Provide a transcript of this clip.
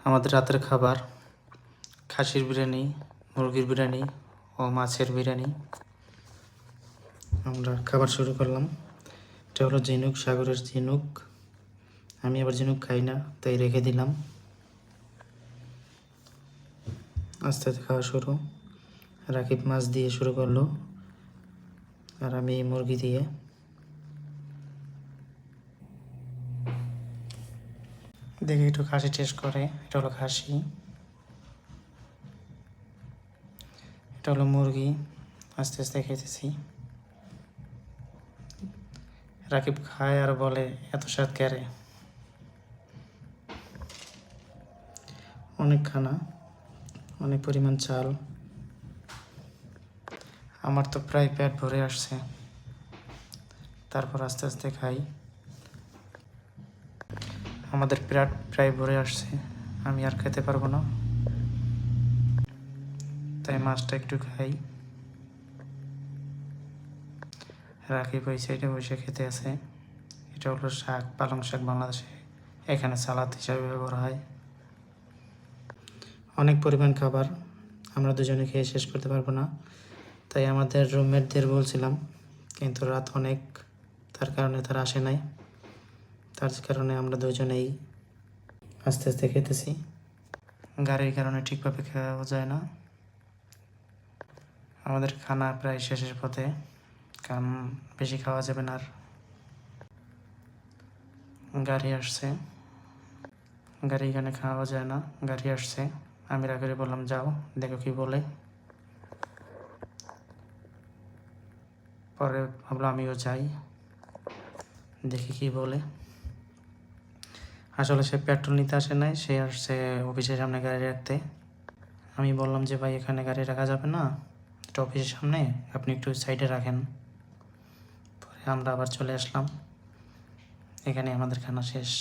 আমাদের রাতের খাবার খাসির বিরিয়ানি, মুরগির বিরিয়ানি ও মাছের বিরিয়ানি। আমরা খাবার শুরু করলাম। এটা হলো ঝিনুক, সাগরের ঝিনুক। আমি আবার ঝিনুক খাই না, তাই রেখে দিলাম। আস্তে আস্তে খাওয়া শুরু। রাকিব মাছ দিয়ে শুরু করলো, আর আমি মুরগি দিয়ে। দেখি একটু খাসি টেস্ট করে। এটা হলো খাসি, এটা হলো মুরগি। আস্তে আস্তে খেতেছি। রাকিব খায় আর বলে এত স্বাদ ক্যারে। অনেক খানা, অনেক পরিমাণ চাল। আমার তো প্রায় পেট ভরে আসছে, তারপর আস্তে আস্তে খাই। আমাদের পেট প্রায় ভরে আসছে, আমি আর খেতে পারবো না, তাই মাছটা একটু খাই। রাকিব ওই সাইডে বসে খেতে আছে। এটা হলো শাক, পালং শাক। বাংলাদেশে এখানে সালাদ হিসাবে ব্যবহার হয়। অনেক পরিমাণ খাবার, আমরা দুজনে খেয়ে শেষ করতে পারবো না, তাই আমাদের রুমমেটদের বলছিলাম, কিন্তু রাত অনেক, তার কারণে তারা আসে নাই। তার কারণে আমরা দুজনেই আস্তে আস্তে খেতেছি। গাড়ির কারণে ঠিকভাবে খাওয়া যায় না। আমাদের খানা প্রায় শেষের পথে, কারণ বেশি খাওয়া যাবে না আর। গাড়ি আসছে, গাড়ি এখানে খাওয়া যায় না। গাড়ি আসছে, আমি রাগে বললাম যাও, দেখো কি বলে। পরে ভাবলাম আমিও যাই, দেখি কি বলে। আসলে সে পেট্রোল নিতে আসে নাই, সে আসছে অফিসের সামনে গাড়ি রাখতে। আমি বললাম যে ভাই এখানে গাড়ি রাখা যাবে না, এটা অফিসের সামনে, আপনি একটু সাইডে রাখেন। পরে আমরা আবার চলে আসলাম। এখানে আমাদের খানা শেষ।